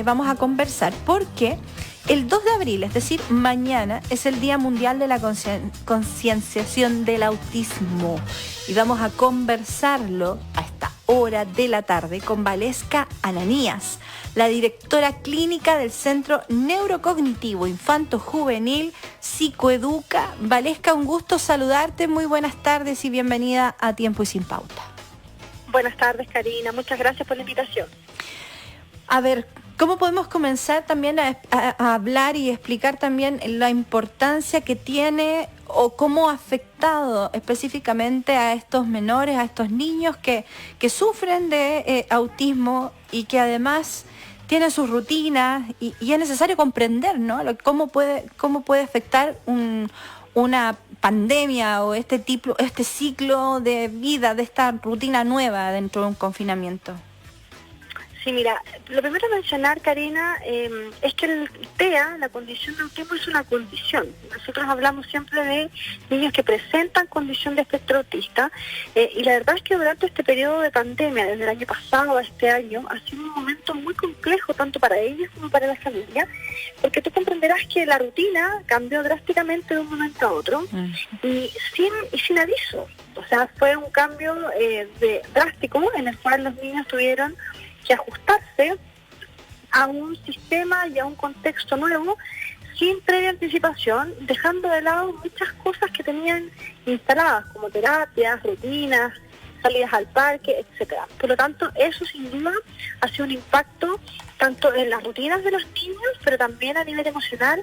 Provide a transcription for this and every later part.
vamos a conversar porque el 2 de abril, es decir, mañana, es el Día Mundial de la Concienciación del Autismo. Y vamos a conversarlo a esta hora de la tarde con Valesca Ananías, la directora clínica del Centro Neurocognitivo Infanto Juvenil Psicoeduca. Valesca, un gusto saludarte, muy buenas tardes y bienvenida a Tiempo y Sin Pauta. Buenas tardes, Karina, muchas gracias por la invitación. A ver, ¿cómo podemos comenzar también a hablar y explicar también la importancia que tiene o cómo ha afectado específicamente a estos menores, a estos niños que sufren de autismo y que además tienen sus rutinas y es necesario comprender, ¿no? Cómo puede afectar una pandemia o este ciclo de vida, de esta rutina nueva dentro de un confinamiento? Sí, mira, lo primero a mencionar, Karina, es que el TEA, la condición de autismo, es una condición. Nosotros hablamos siempre de niños que presentan condición de espectro autista, y la verdad es que durante este periodo de pandemia, desde el año pasado a este año, ha sido un momento muy complejo, tanto para ellos como para la familia, porque tú comprenderás que la rutina cambió drásticamente de un momento a otro, y sin aviso. O sea, fue un cambio drástico en el cual los niños tuvieron que ajustarse a un sistema y a un contexto nuevo sin previa anticipación, dejando de lado muchas cosas que tenían instaladas, como terapias, rutinas, salidas al parque, etcétera. Por lo tanto, eso sin duda ha sido un impacto tanto en las rutinas de los niños, pero también a nivel emocional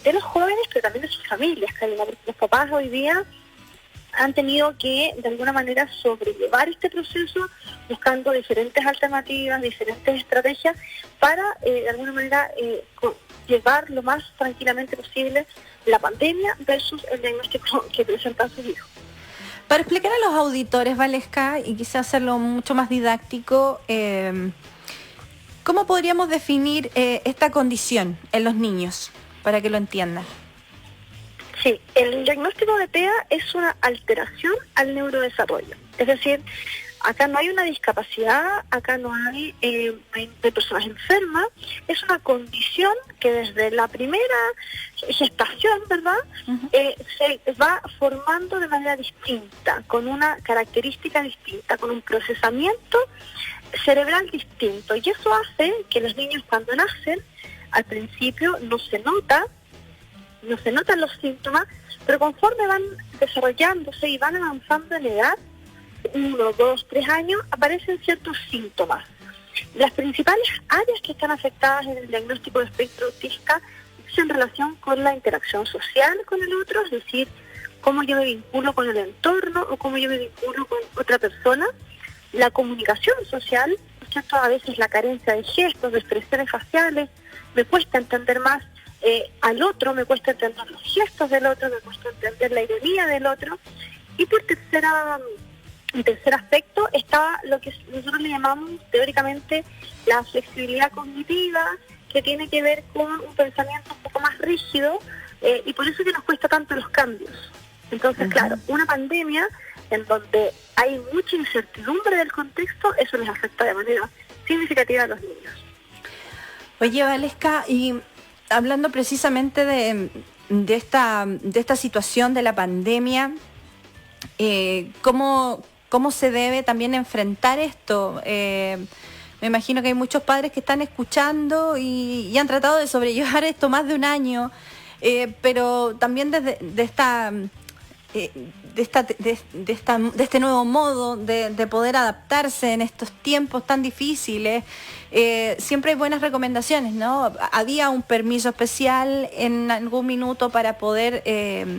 de los jóvenes, pero también de sus familias, Karina, porque los papás hoy día han tenido que, de alguna manera, sobrellevar este proceso buscando diferentes alternativas, diferentes estrategias para, de alguna manera, llevar lo más tranquilamente posible la pandemia versus el diagnóstico que presentan sus hijos. Para explicar a los auditores, Valesca, y quizás hacerlo mucho más didáctico, ¿cómo podríamos definir esta condición en los niños, para que lo entiendan? Sí, el diagnóstico de TEA es una alteración al neurodesarrollo. Es decir, acá no hay una discapacidad, acá no hay personas enfermas, es una condición que desde la primera gestación, ¿verdad?, se va formando de manera distinta, con una característica distinta, con un procesamiento cerebral distinto. Y eso hace que los niños cuando nacen, al principio no se notan los síntomas, pero conforme van desarrollándose y van avanzando en edad, 1, 2, 3 años, aparecen ciertos síntomas. Las principales áreas que están afectadas en el diagnóstico de espectro autista es en relación con la interacción social con el otro, es decir, cómo yo me vinculo con el entorno o cómo yo me vinculo con otra persona, la comunicación social, ¿cierto? A veces la carencia de gestos, de expresiones faciales, me cuesta entender más al otro, me cuesta entender los gestos del otro, me cuesta entender la ironía del otro. Y por tercer aspecto está lo que nosotros le llamamos teóricamente la flexibilidad cognitiva, que tiene que ver con un pensamiento un poco más rígido, y por eso que nos cuesta tanto los cambios. Entonces, claro, una pandemia en donde hay mucha incertidumbre del contexto, eso les afecta de manera significativa a los niños. Oye, Valesca, y hablando precisamente de esta situación de la pandemia, ¿cómo se debe también enfrentar esto? Me imagino que hay muchos padres que están escuchando y han tratado de sobrellevar esto más de un año, pero también de este nuevo modo de poder adaptarse en estos tiempos tan difíciles. Siempre hay buenas recomendaciones, ¿no? Había un permiso especial en algún minuto para poder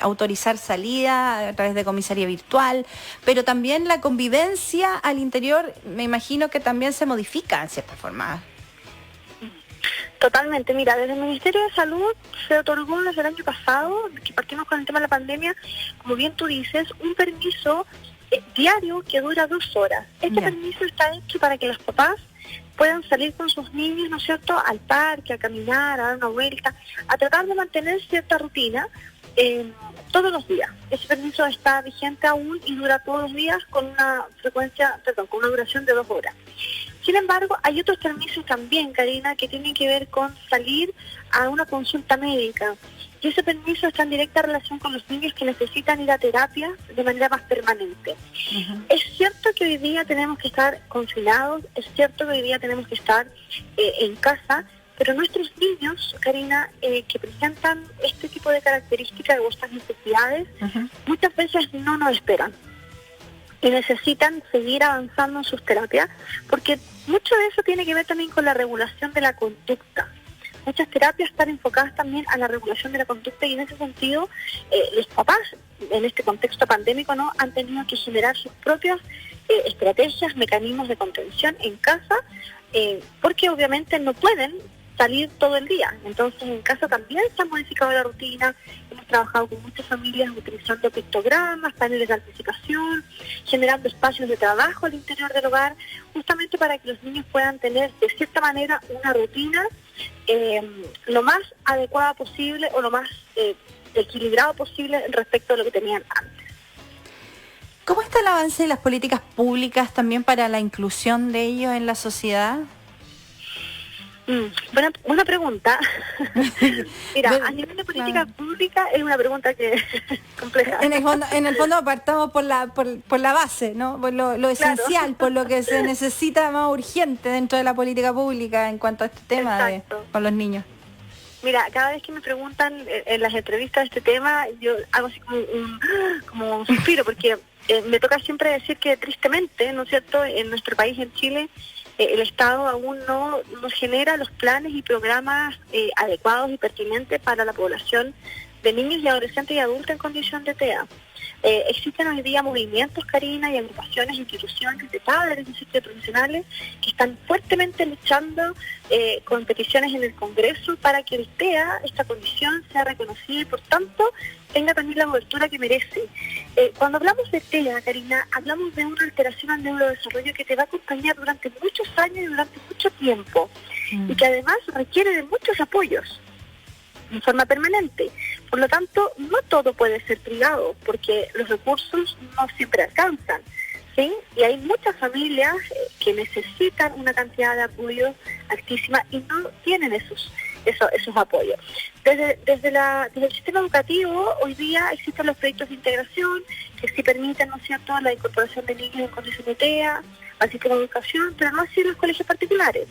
autorizar salida a través de comisaría virtual, pero también la convivencia al interior, me imagino que también se modifica en cierta forma. Totalmente, mira, desde el Ministerio de Salud se otorgó desde el año pasado, que partimos con el tema de la pandemia, como bien tú dices, un permiso diario que dura 2 horas. Este permiso está hecho para que los papás puedan salir con sus niños, ¿no es cierto?, al parque, a caminar, a dar una vuelta, a tratar de mantener cierta rutina todos los días. Ese permiso está vigente aún y dura todos los días con una duración de 2 horas. Sin embargo, hay otros permisos también, Karina, que tienen que ver con salir a una consulta médica. Y ese permiso está en directa relación con los niños que necesitan ir a terapia de manera más permanente. Es cierto que hoy día tenemos que estar confinados, es cierto que hoy día tenemos que estar en casa, pero nuestros niños, Karina, que presentan este tipo de características o estas necesidades, muchas veces no nos esperan y necesitan seguir avanzando en sus terapias, porque mucho de eso tiene que ver también con la regulación de la conducta. Muchas terapias están enfocadas también a la regulación de la conducta y en ese sentido los papás, en este contexto pandémico, ¿no?, han tenido que generar sus propias estrategias, mecanismos de contención en casa, porque obviamente no pueden salir todo el día. Entonces en casa también se ha modificado la rutina, hemos trabajado con muchas familias utilizando pictogramas, paneles de anticipación, generando espacios de trabajo al interior del hogar, justamente para que los niños puedan tener de cierta manera una rutina lo más adecuada posible o lo más equilibrado posible respecto a lo que tenían antes. ¿Cómo está el avance de las políticas públicas también para la inclusión de ellos en la sociedad? Buena pregunta. Mira, a nivel de política pública es una pregunta que es compleja. En el fondo partamos por la base, ¿no? Por lo esencial, claro. Por lo que se necesita más urgente dentro de la política pública en cuanto a este tema con los niños. Mira, cada vez que me preguntan en las entrevistas de este tema, yo hago así como un suspiro, porque me toca siempre decir que tristemente, ¿no es cierto?, en nuestro país, en Chile, el Estado aún no genera los planes y programas adecuados y pertinentes para la población de niños y adolescentes y adultos en condición de TEA. Existen hoy día movimientos, Karina, y agrupaciones, instituciones de padres, de profesionales que están fuertemente luchando con peticiones en el Congreso para que el TEA, esta condición, sea reconocida y por tanto tenga también la cobertura que merece. Cuando hablamos de TEA, Karina, hablamos de una alteración al neurodesarrollo que te va a acompañar durante muchos años y durante mucho tiempo y que además requiere de muchos apoyos en forma permanente. Por lo tanto, no todo puede ser privado, porque los recursos no siempre alcanzan, ¿sí? Y hay muchas familias que necesitan una cantidad de apoyo altísima y no tienen esos apoyos. Desde el sistema educativo, hoy día existen los proyectos de integración que sí permiten, ¿no es cierto?, la incorporación de niños en condición de TEA, así como educación, pero no así en los colegios particulares.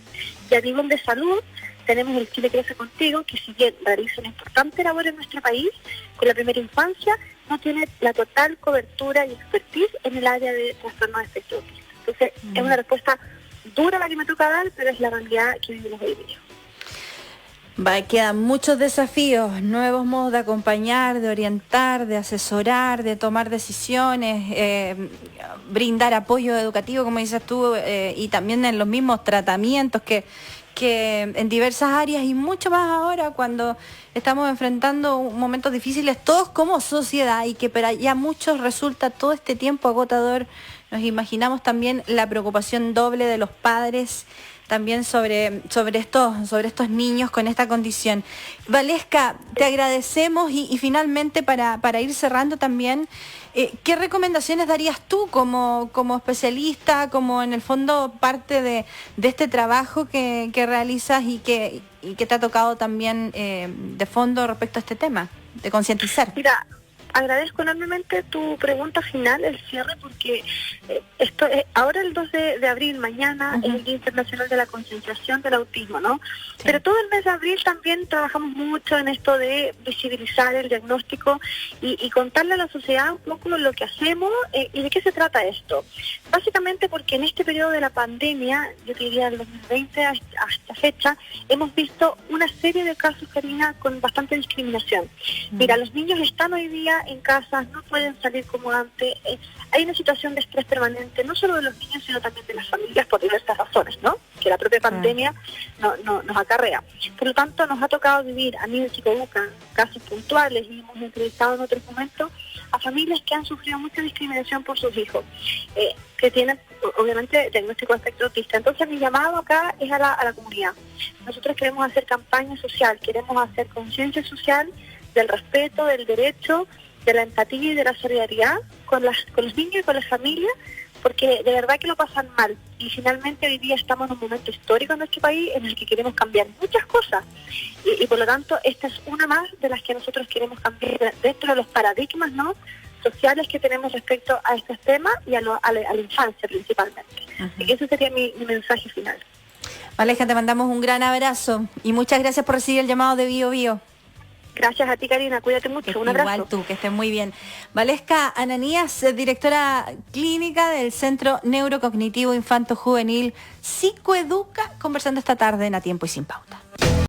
Y a nivel de salud, tenemos el Chile Crece Contigo, que si bien realiza una importante labor en nuestro país, con la primera infancia, no tiene la total cobertura y expertise en el área de trastorno de espectro autista. Entonces, es una respuesta dura la que me toca dar, pero es la realidad que vivimos hoy día. Quedan muchos desafíos, nuevos modos de acompañar, de orientar, de asesorar, de tomar decisiones, brindar apoyo educativo, como dices tú, y también en los mismos tratamientos que en diversas áreas y mucho más ahora cuando estamos enfrentando momentos difíciles todos como sociedad y que para ya muchos resulta todo este tiempo agotador. Nos imaginamos también la preocupación doble de los padres también sobre estos niños con esta condición. Valesca, te agradecemos y finalmente para ir cerrando también, ¿qué recomendaciones darías tú como especialista, como en el fondo parte de este trabajo que realizas y que te ha tocado también de fondo respecto a este tema, de concientizar? Mira, agradezco enormemente tu pregunta final, el cierre, porque ahora el 2 de abril, mañana, es el Día Internacional de la Concienciación del Autismo, ¿no? Sí. Pero todo el mes de abril también trabajamos mucho en esto de visibilizar el diagnóstico y contarle a la sociedad un poco lo que hacemos y de qué se trata esto. Básicamente porque en este periodo de la pandemia, yo te diría del 2020 hasta fecha, hemos visto una serie de casos, Karina, con bastante discriminación. Mira, los niños están hoy día en casa, no pueden salir como antes, hay una situación de estrés permanente, no solo de los niños, sino también de las familias por diversas razones, ¿no?, que la propia pandemia nos acarrea. Por lo tanto, nos ha tocado vivir a nivel Chicobuca casos puntuales y hemos entrevistado en otros momentos a familias que han sufrido mucha discriminación por sus hijos, que tienen obviamente diagnóstico de espectro autista. Entonces mi llamado acá es a la comunidad. Nosotros queremos hacer campaña social, queremos hacer conciencia social del respeto, del derecho, de la empatía y de la solidaridad con los niños y con las familias, porque de verdad que lo pasan mal. Y finalmente hoy día estamos en un momento histórico en nuestro país en el que queremos cambiar muchas cosas. Y por lo tanto, esta es una más de las que nosotros queremos cambiar dentro de los paradigmas, ¿no?, sociales que tenemos respecto a estos temas y a la infancia principalmente. Así que ese sería mi mensaje final. Valesca, te mandamos un gran abrazo y muchas gracias por recibir el llamado de Bio Bio. Gracias a ti, Karina, cuídate mucho, un abrazo. Igual tú, que estés muy bien. Valesca Ananías, directora clínica del Centro Neurocognitivo Infanto Juvenil Psicoeduca, conversando esta tarde en A Tiempo y Sin Pauta.